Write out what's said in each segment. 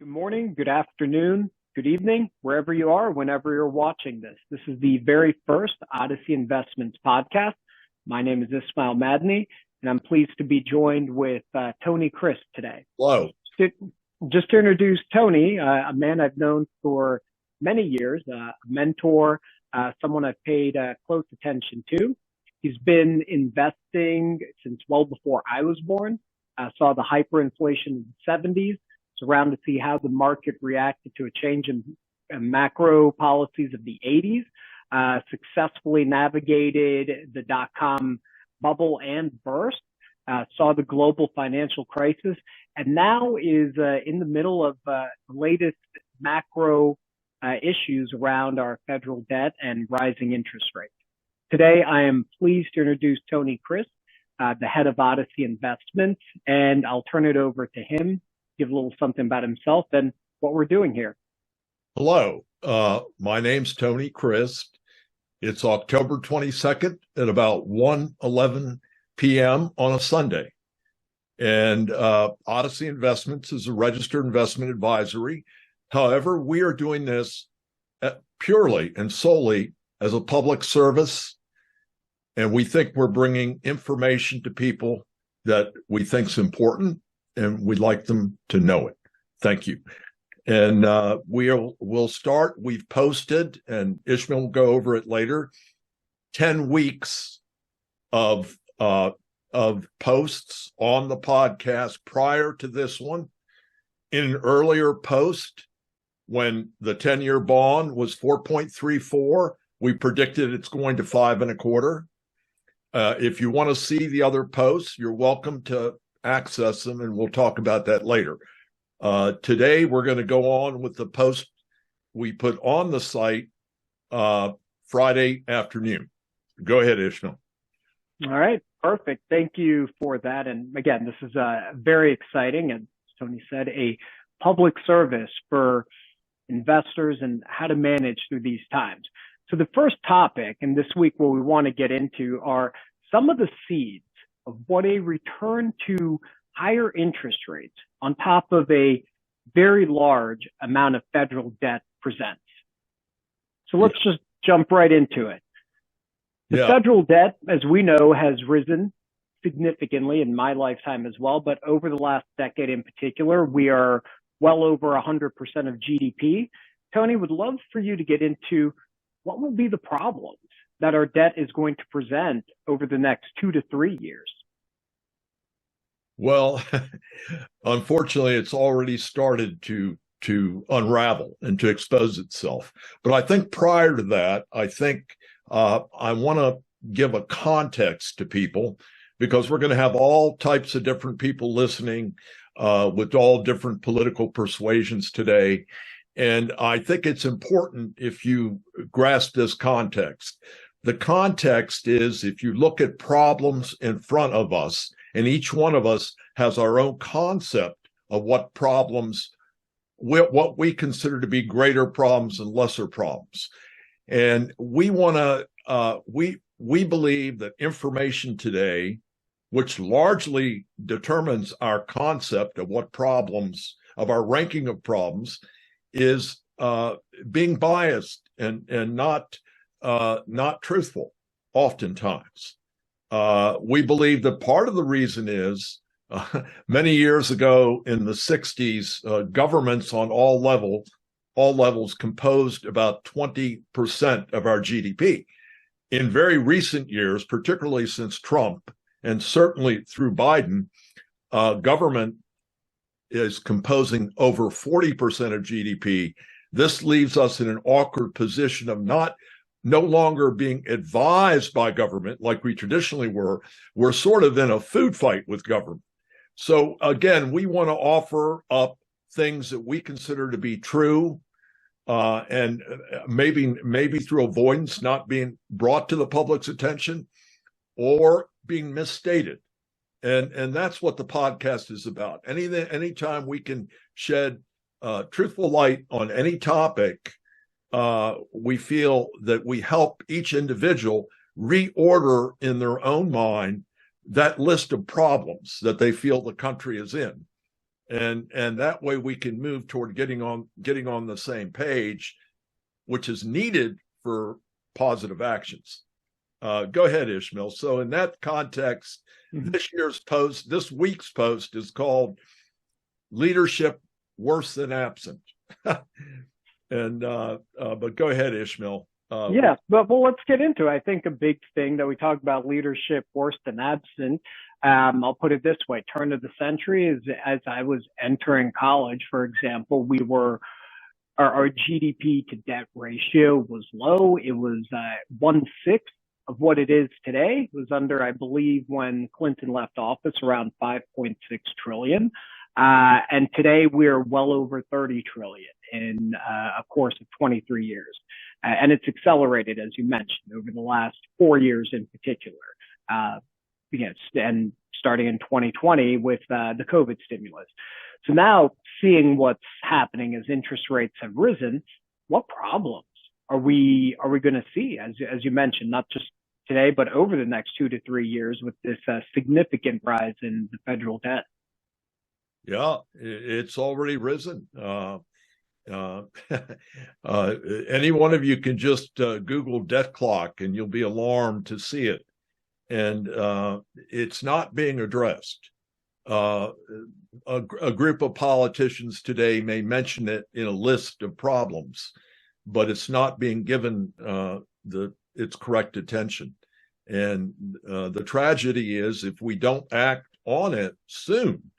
Good morning, good afternoon, good evening, wherever you are, whenever you're watching this. This is the very first Odyssey Investments podcast. My name is Ismail Madni, and I'm pleased to be joined with Tony Crist today. Hello. Just to introduce Tony, a man I've known for many years, a mentor, someone I've paid close attention to. He's been investing since well before I was born. Saw the hyperinflation in the 70s. It's around to see how the market reacted to a change in macro policies of the 80s, successfully navigated the dot-com bubble and burst, saw the global financial crisis, and now is in the middle of the latest macro issues around our federal debt and rising interest rates. Today, I am pleased to introduce Tony Crist, the head of Odyssey Investments, and I'll turn it over to him, give a little something about himself and what we're doing here. Hello. My name's Tony Crist. It's October 22nd at about 1:11 p.m. on a Sunday. And Odyssey Investments is a registered investment advisory. However, we are doing this purely and solely as a public service. And we think we're bringing information to people that we think is important, and we'd like them to know it. Thank you. And we'll start. We've posted, and Ishmael will go over it later, 10 weeks of posts on the podcast prior to this one. In an earlier post, when the 10-year bond was 4.34, we predicted it's going to 5.25. If you want to see the other posts, you're welcome to access them, and we'll talk about that later. Today, we're going to go on with the post we put on the site Friday afternoon. Go ahead, Ishmael. All right, perfect. Thank you for that. And again, this is very exciting, and as Tony said, a public service for investors and how to manage through these times. So the first topic, and this week what we want to get into, are some of the seeds of what a return to higher interest rates on top of a very large amount of federal debt presents. So let's just jump right into it. The federal debt, as we know, has risen significantly in my lifetime as well, but over the last decade in particular, we are well over 100% of GDP. Tony, would love for you to get into what will be the problems that our debt is going to present over the next 2 to 3 years. Well, unfortunately, it's already started to unravel and to expose itself. But I think prior to that, I want to give a context to people, because we're going to have all types of different people listening with all different political persuasions today. And I think it's important if you grasp this context. The context is, if you look at problems in front of us, and each one of us has our own concept of what we consider to be greater problems and lesser problems. And we want to, we believe that information today, which largely determines our concept of what problems, of our ranking of problems, is being biased and not truthful oftentimes. We believe that part of the reason is many years ago in the 60s, governments on all levels composed about 20% of our GDP. In very recent years, particularly since Trump and certainly through Biden, government is composing over 40% of GDP. This leaves us in an awkward position of no longer being advised by government like we traditionally were. We're sort of in a food fight with government. So again, we want to offer up things that we consider to be true, and maybe through avoidance not being brought to the public's attention or being misstated. And that's what the podcast is about. Anytime we can shed truthful light on any topic, we feel that we help each individual reorder in their own mind that list of problems that they feel the country is in. and that way we can move toward getting on the same page, which is needed for positive actions. Go ahead, Ishmael. So in that context, this week's post is called "Leadership Worse Than Absent." And but go ahead, Ishmael. Yeah, but well, let's get into it. I think a big thing that we talk about, leadership worse than absent. I'll put it this way: turn of the century is, as I was entering college, for example, our GDP to debt ratio was low. It was 1/6 of what it is today. It was under, I believe, when Clinton left office, around 5.6 trillion. And today we're well over 30 trillion in a course of 23 years. And it's accelerated, as you mentioned, over the last 4 years in particular. Yes, and starting in 2020 with the COVID stimulus. So now, seeing what's happening as interest rates have risen, what problems are we going to see, as you mentioned, not just today, but over the next 2 to 3 years with this significant rise in the federal debt? Yeah, it's already risen. Any one of you can just Google debt clock and you'll be alarmed to see it. And it's not being addressed. A group of politicians today may mention it in a list of problems, but it's not being given its correct attention. And the tragedy is, if we don't act on it soon,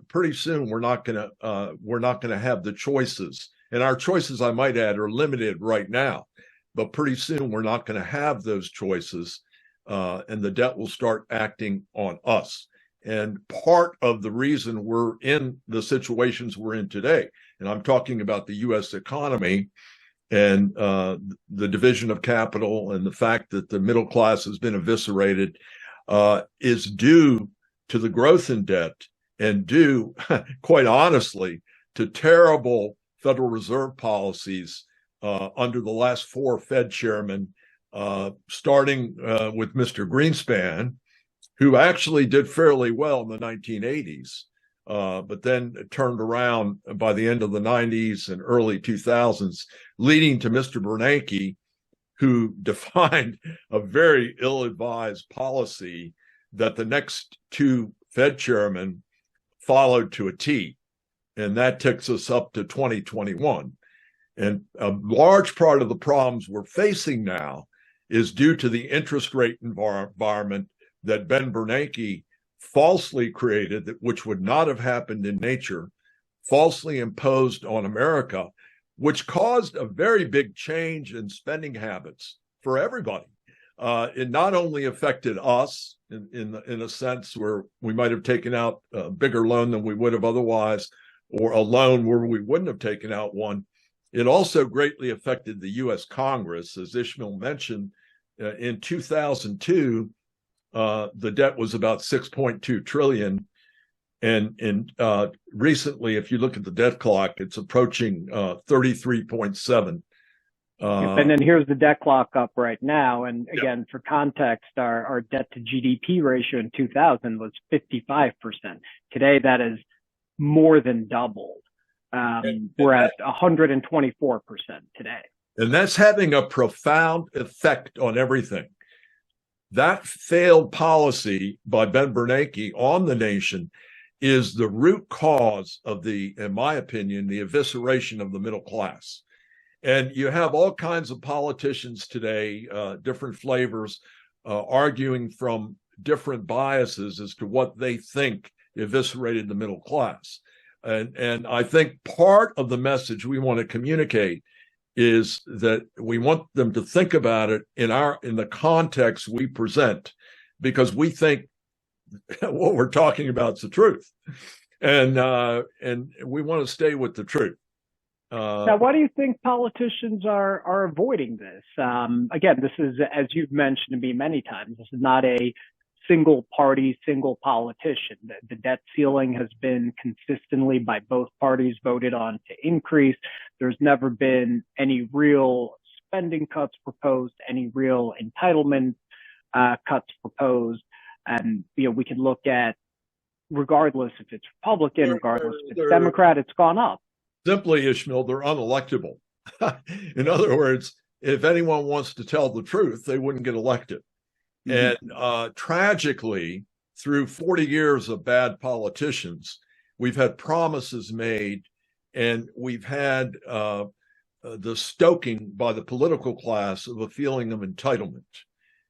pretty soon we're not going to have the choices. And our choices, I might add, are limited right now. But pretty soon we're not going to have those choices, and the debt will start acting on us. And part of the reason we're in the situations we're in today, and I'm talking about the U.S. economy and the division of capital and the fact that the middle class has been eviscerated, is due to the growth in debt and due, quite honestly, to terrible Federal Reserve policies under the last 4 Fed chairmen, starting with Mr. Greenspan, who actually did fairly well in the 1980s, but then turned around by the end of the 90s and early 2000s, leading to Mr. Bernanke, who defined a very ill-advised policy that the next 2 Fed chairmen followed to a T. And that takes us up to 2021. And a large part of the problems we're facing now is due to the interest rate environment that Ben Bernanke falsely created, which would not have happened in nature, falsely imposed on America, which caused a very big change in spending habits for everybody. It not only affected us in a sense where we might have taken out a bigger loan than we would have otherwise, or a loan where we wouldn't have taken out one. It also greatly affected the U.S. Congress. As Ishmael mentioned, in 2002, the debt was about 6.2 trillion. And recently, if you look at the debt clock, it's approaching 33.7. And then here's the debt clock up right now. And again, for context, our debt to GDP ratio in 2000 was 55%. Today, that is more than doubled. We're at 124% today. And that's having a profound effect on everything. That failed policy by Ben Bernanke on the nation is the root cause of in my opinion, the evisceration of the middle class. And you have all kinds of politicians today, different flavors, arguing from different biases as to what they think eviscerated the middle class. And I think part of the message we want to communicate is that we want them to think about it in the context we present, because we think what we're talking about is the truth, and we want to stay with the truth. Now, why do you think politicians are avoiding this? Again, this is, as you've mentioned to me many times, this is not a single party, single politician. The debt ceiling has been consistently by both parties voted on to increase. There's never been any real spending cuts proposed, any real entitlement cuts proposed. And, we can look at regardless if it's Republican, regardless if it's Democrat, it's gone up. Simply, Ishmael, they're unelectable. In other words, if anyone wants to tell the truth, they wouldn't get elected. Mm-hmm. And tragically, through 40 years of bad politicians, we've had promises made, and we've had the stoking by the political class of a feeling of entitlement.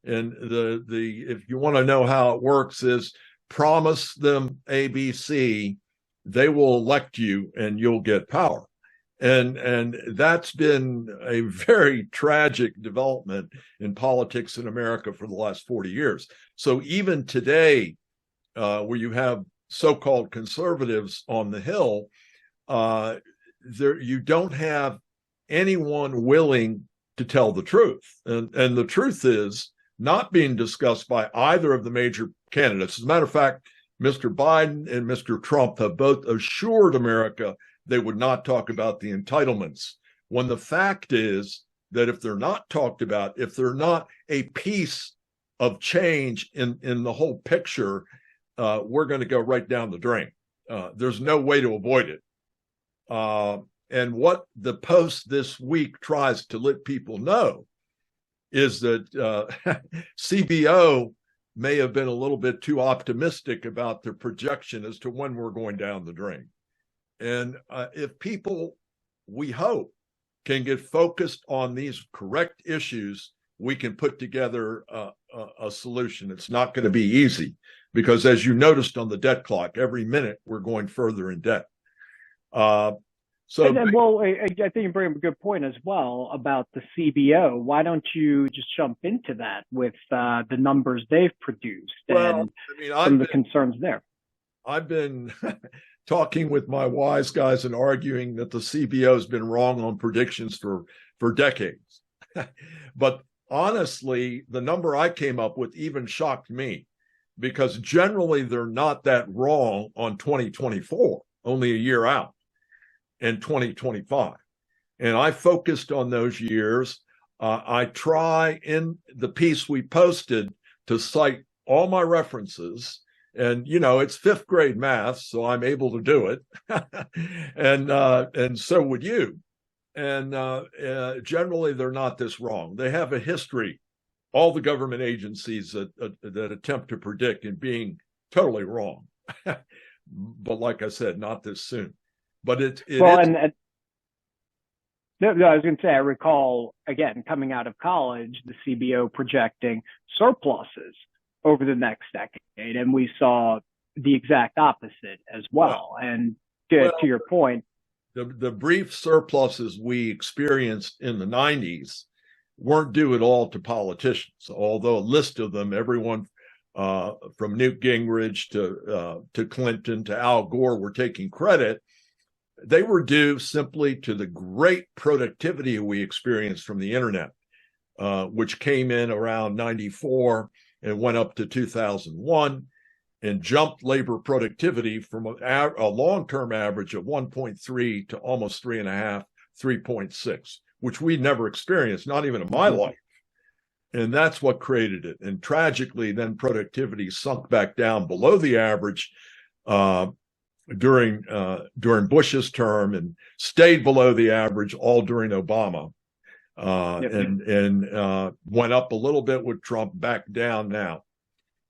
And if you want to know how it works, is promise them ABC, they will elect you and you'll get power. And that's been a very tragic development in politics in America for the last 40 years. So even today, where you have so-called conservatives on the Hill, you don't have anyone willing to tell the truth. And the truth is not being discussed by either of the major candidates. As a matter of fact, Mr. Biden and Mr. Trump have both assured America they would not talk about the entitlements, when the fact is that if they're not talked about, if they're not a piece of change in the whole picture, we're going to go right down the drain. There's no way to avoid it. And what the Post this week tries to let people know is that CBO may have been a little bit too optimistic about their projection as to when we're going down the drain. And if people, we hope, can get focused on these correct issues, we can put together a solution. It's not going to be easy because, as you noticed on the debt clock, every minute we're going further in debt. Well, I think you bring up a good point as well about the CBO. Why don't you just jump into that with the numbers they've produced and some of the concerns there? I've been talking with my wise guys and arguing that the CBO has been wrong on predictions for decades. But honestly, the number I came up with even shocked me, because generally they're not that wrong on 2024, only a year out, and 2025. And I focused on those years. I try in the piece we posted to cite all my references. And, it's fifth grade math, so I'm able to do it. And so would you. And generally, they're not this wrong. They have a history, all the government agencies that attempt to predict, and being totally wrong. But like I said, not this soon. But I was going to say, I recall, again, coming out of college, the CBO projecting surpluses over the next decade, and we saw the exact opposite as well. And to your point, the brief surpluses we experienced in the 90s weren't due at all to politicians, although a list of them, everyone from Newt Gingrich to Clinton to Al Gore, were taking credit. They were due simply to the great productivity we experienced from the internet, which came in around 94 and went up to 2001 and jumped labor productivity from a long-term average of 1.3 to almost 3.5, 3.6, which we never experienced, not even in my life. And that's what created it. And tragically, then productivity sunk back down below the average during Bush's term, and stayed below the average all during Obama. And went up a little bit with Trump, back down now.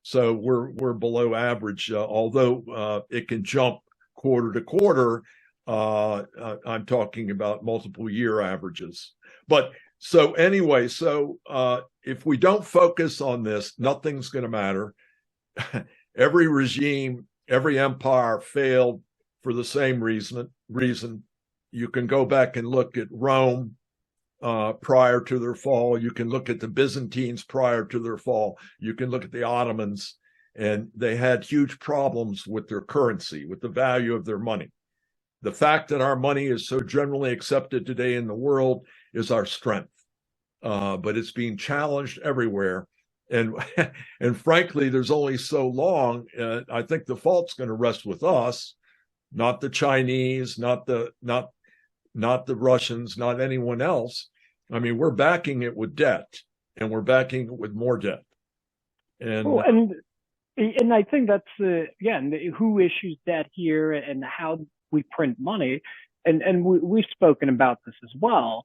So we're below average, although it can jump quarter to quarter. I'm talking about multiple year averages. But so anyway, if we don't focus on this, nothing's going to matter. Every regime, every empire failed for the same reason. You can go back and look at Rome prior to their fall. You can look at the Byzantines prior to their fall. You can look at the Ottomans, and they had huge problems with their currency, with the value of their money. The fact that our money is so generally accepted today in the world is our strength, but it's being challenged everywhere. And frankly, there's only so long. I think the fault's going to rest with us, not the Chinese, not the Russians, not anyone else. I mean, we're backing it with debt, and we're backing it with more debt. And And I think that's again who issues debt here and how we print money, and we've spoken about this as well.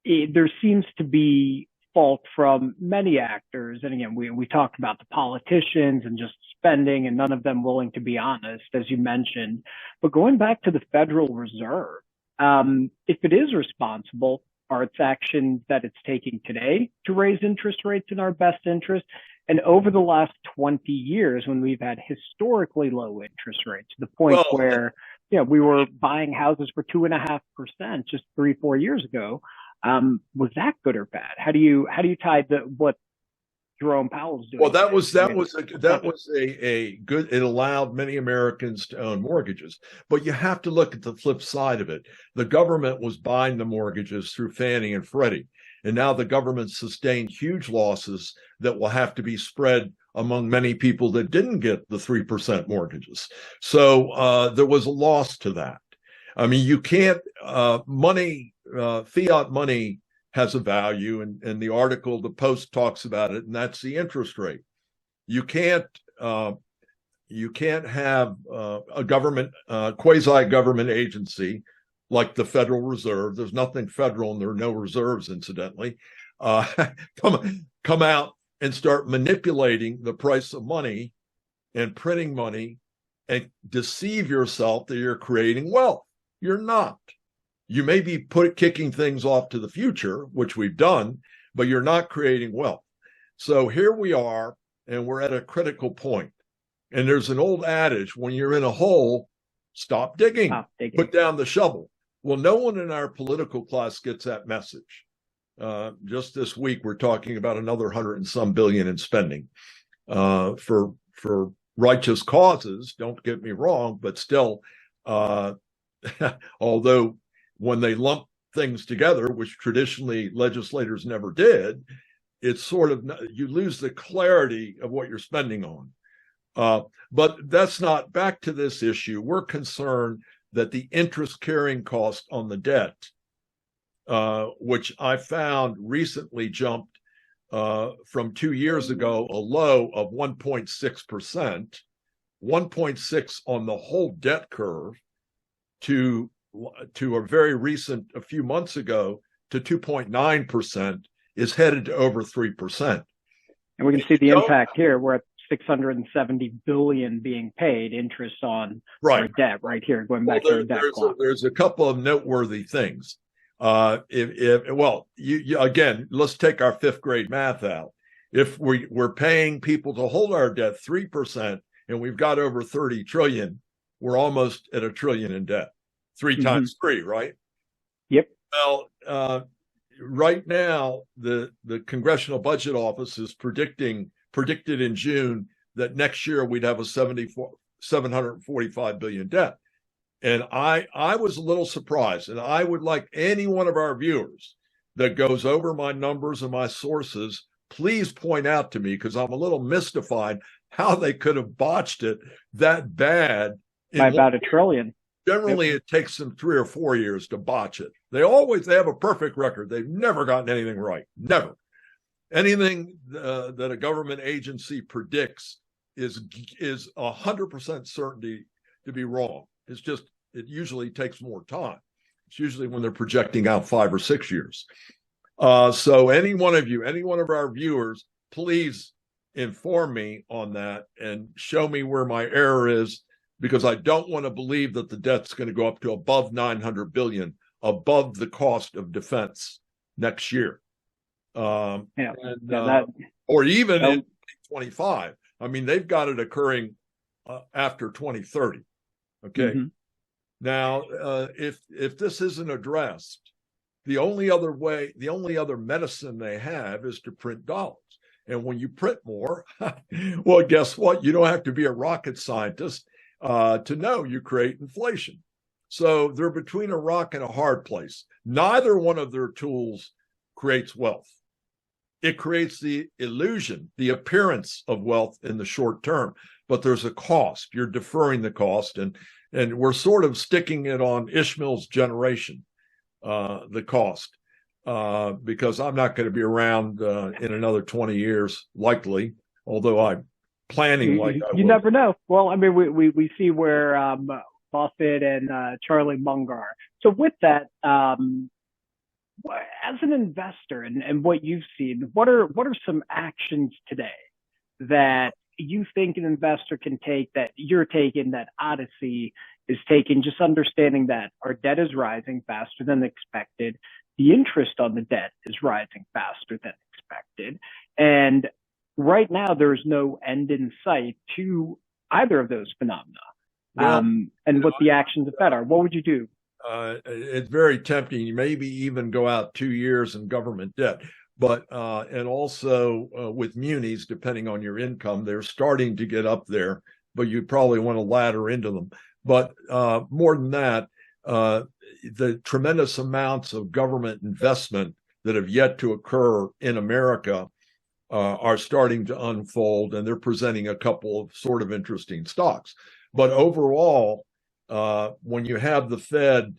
There seems to be fault from many actors, and again we talked about the politicians and just spending, and none of them willing to be honest, as you mentioned. But going back to the Federal Reserve, if it is responsible, are its actions that it's taking today to raise interest rates in our best interest? And over the last 20 years, when we've had historically low interest rates, to the point Well, where we were buying houses for 2.5% just 3, 4 years ago, was that good or bad? How do you tie what Jerome Powell's doing Well, that today? was a good. It allowed many Americans to own mortgages, but you have to look at the flip side of it. The government was buying the mortgages through Fannie and Freddie, and now the government sustained huge losses that will have to be spread among many people that didn't get the 3% mortgages. So there was a loss to that. I mean, you can't fiat money has a value, and the article, the Post talks about it, and that's the interest rate. You can't have a government quasi-government agency like the Federal Reserve. There's nothing federal, and there are no reserves, incidentally. Come out and start manipulating the price of money and printing money and deceive yourself that you're creating wealth. You're not. You may be kicking things off to the future, which we've done, but you're not creating wealth. So here we are, and we're at a critical point. And there's an old adage, when you're in a hole, stop digging. Put down the shovel. Well, no one in our political class gets that message. Just this week, we're talking about another 100 and some billion in spending for righteous causes. Don't get me wrong, but still, although when they lump things together, which traditionally legislators never did, it's sort of, you lose the clarity of what you're spending on. But that's not, back to this issue. We're concerned that the interest carrying cost on the debt, which I found recently jumped from 2 years ago, a low of 1.6%, 1.6 on the whole debt curve, to a very recent, a few months ago, to 2.9%, is headed to over 3%. And we can see the impact here. We're at 670 billion being paid interest on our debt right here, going back to our debt clock. There's a couple of noteworthy things. Again, let's take our fifth grade math out. If we're paying people to hold our debt 3% and we've got over 30 trillion, we're almost at $1 trillion in debt. 3 times 3, right? Yep. Well, right now, the Congressional Budget Office is predicted in June that next year we'd have a 745 billion debt. And I was a little surprised, and I would like any one of our viewers that goes over my numbers and my sources, please point out to me, because I'm a little mystified how they could have botched it that bad. By about $1 trillion. Generally, It takes them 3 or 4 years to botch it. They have a perfect record. They've never gotten anything right. Never. Anything that a government agency predicts is 100% certainty to be wrong. It's just, it usually takes more time. It's usually when they're projecting out 5 or 6 years. So any one of our viewers, please inform me on that and show me where my error is, because I don't want to believe that the debt's going to go up to above 900 billion, above the cost of defense next year. Or even in 2025. I mean, they've got it occurring after 2030. Okay. Mm-hmm. Now, if this isn't addressed, the only other medicine they have is to print dollars. And when you print more, well, guess what? You don't have to be a rocket scientist to know you create inflation. So they're between a rock and a hard place. Neither one of their tools creates wealth. It creates the illusion, the appearance of wealth in the short term, but there's a cost. You're deferring the cost, and we're sort of sticking it on Ishmael's generation, the cost, because I'm not going to be around in another 20 years, likely, although planning like I You was. never know. Well, I mean, we see where Buffett and Charlie Munger are. So with that, as an investor and what you've seen, what are some actions today that you think an investor can take, that you're taking, that Odyssey is taking, just understanding that our debt is rising faster than expected, the interest on the debt is rising faster than expected, and right now there's no end in sight to either of those phenomena. Well, And what the actions of Fed are. What would you do? It's very tempting. You maybe even go out 2 years in government debt, but and also with munis, depending on your income, they're starting to get up there, but you probably want to ladder into them. But more than that, the tremendous amounts of government investment that have yet to occur in America are starting to unfold, and they're presenting a couple of sort of interesting stocks. But overall, when you have the Fed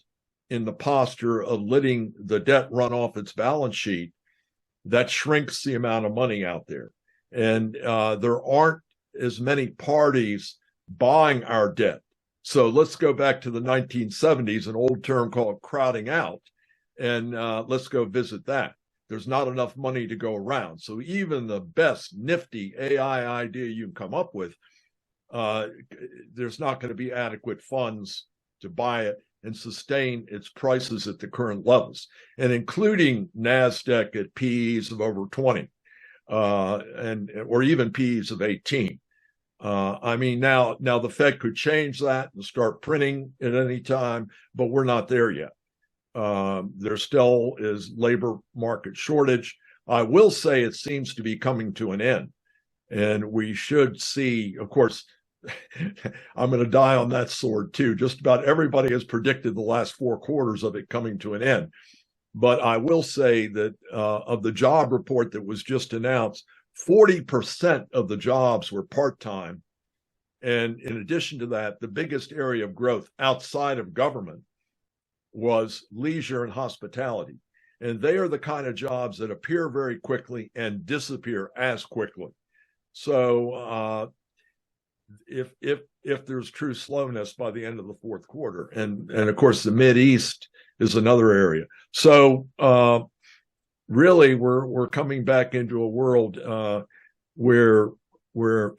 in the posture of letting the debt run off its balance sheet, that shrinks the amount of money out there. And there aren't as many parties buying our debt. So let's go back to the 1970s, an old term called crowding out, and let's go visit that. There's not enough money to go around. So even the best nifty AI idea you can come up with, there's not going to be adequate funds to buy it and sustain its prices at the current levels, and including NASDAQ at PEs of over 20, or even PEs of 18. I mean, now the Fed could change that and start printing at any time, but we're not there yet. There still is labor market shortage. I will say it seems to be coming to an end, and we should see, of course, I'm going to die on that sword too. Just about everybody has predicted the last 4 quarters of it coming to an end. But I will say that of the job report that was just announced, 40% of the jobs were part-time. And in addition to that, the biggest area of growth outside of government was leisure and hospitality. And they are the kind of jobs that appear very quickly and disappear as quickly. So if there's true slowness by the end of the fourth quarter, and of course the Mideast is another area. So really we're coming back into a world where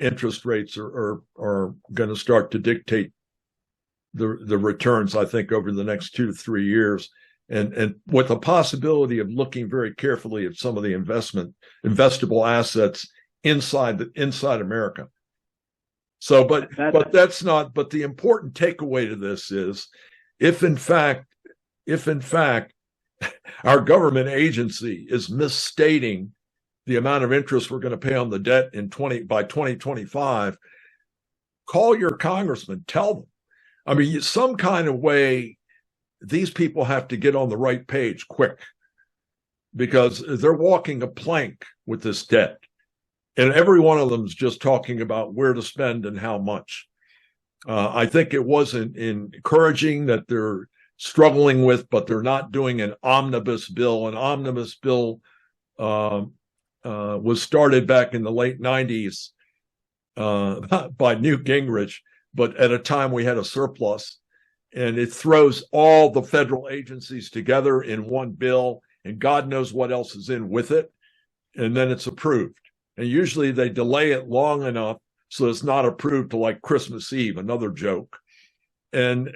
interest rates are going to start to dictate the returns, I think, over the next 2 to 3 years, and with the possibility of looking very carefully at some of the investable assets inside America. So, but that's not. But the important takeaway to this is, if in fact, our government agency is misstating the amount of interest we're going to pay on the debt by 2025, call your congressman, tell them. I mean, some kind of way, these people have to get on the right page quick, because they're walking a plank with this debt. And every one of them is just talking about where to spend and how much. I think it wasn't encouraging that they're struggling with, but they're not doing an omnibus bill. An omnibus bill was started back in the late 90s by Newt Gingrich, but at a time we had a surplus. And it throws all the federal agencies together in one bill, and God knows what else is in with it. And then it's approved. And usually they delay it long enough so it's not approved till like Christmas Eve, another joke. And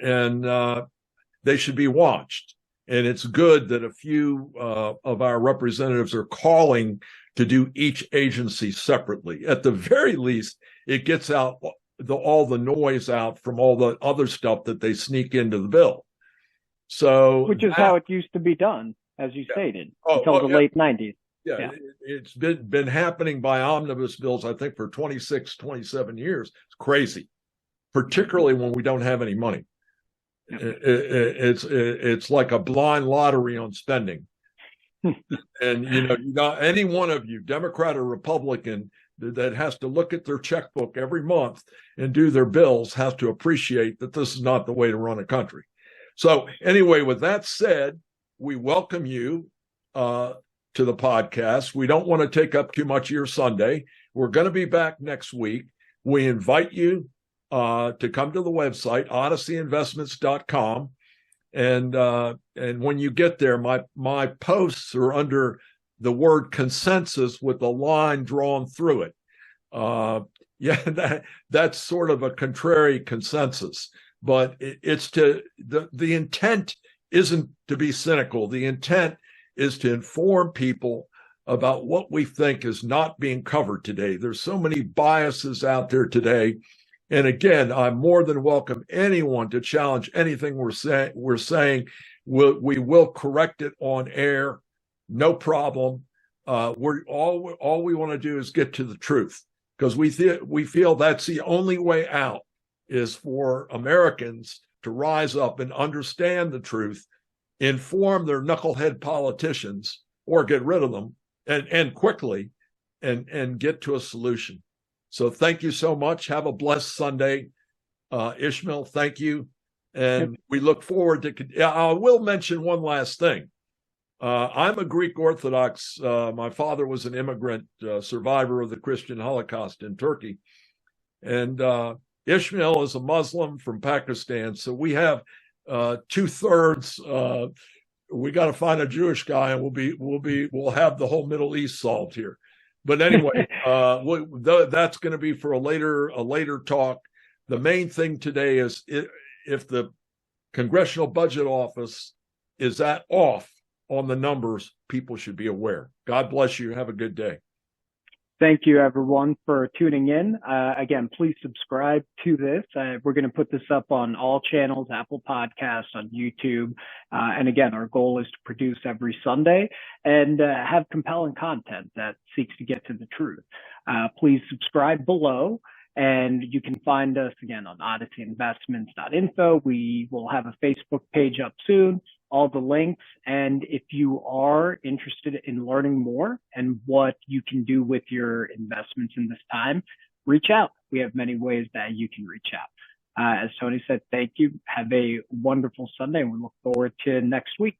they should be watched. And it's good that a few of our representatives are calling to do each agency separately. At the very least, it gets out all the noise out from all the other stuff that they sneak into the bill. So, which is how it used to be done, as you stated, until the late 90s. Yeah, it's been happening by omnibus bills, I think, for 26, 27 years. It's crazy, particularly when we don't have any money. It's like a blind lottery on spending. And you know, any one of you, Democrat or Republican, that has to look at their checkbook every month and do their bills has to appreciate that this is not the way to run a country. So anyway, with that said, we welcome you to the podcast. We don't want to take up too much of your Sunday. We're going to be back next week. We invite you to come to the website, odysseyyinvestments.com. And when you get there, my posts are under the word consensus with a line drawn through it. That's sort of a contrary consensus, but it's to the intent isn't to be cynical. The intent is to inform people about what we think is not being covered today. There's so many biases out there today. And again, I more than welcome anyone to challenge anything we're saying. We will correct it on air, no problem. All we want to do is get to the truth, because we feel that's the only way out, is for Americans to rise up and understand the truth, inform their knucklehead politicians, or get rid of them and quickly, and get to a solution. So thank you so much. Have a blessed Sunday. Ishmael, thank you. And we look forward to, I will mention one last thing. I'm a Greek Orthodox. My father was an immigrant survivor of the Christian Holocaust in Turkey. And Ishmael is a Muslim from Pakistan. So we have 2/3. We got to find a Jewish guy, and we'll have the whole Middle East solved here. But anyway, that's going to be for a later talk. The main thing today is if the Congressional Budget Office is that off on the numbers, people should be aware. God bless you. Have a good day. Thank you, everyone, for tuning in. Again, please subscribe to this. We're going to put this up on all channels, Apple Podcasts, on YouTube. And again, our goal is to produce every Sunday and have compelling content that seeks to get to the truth. Please subscribe below. And you can find us again on odysseyinvestments.info. We will have a Facebook page up soon, all the links. And if you are interested in learning more and what you can do with your investments in this time, reach out. We have many ways that you can reach out. As Tony said, thank you. Have a wonderful Sunday, and we look forward to next week.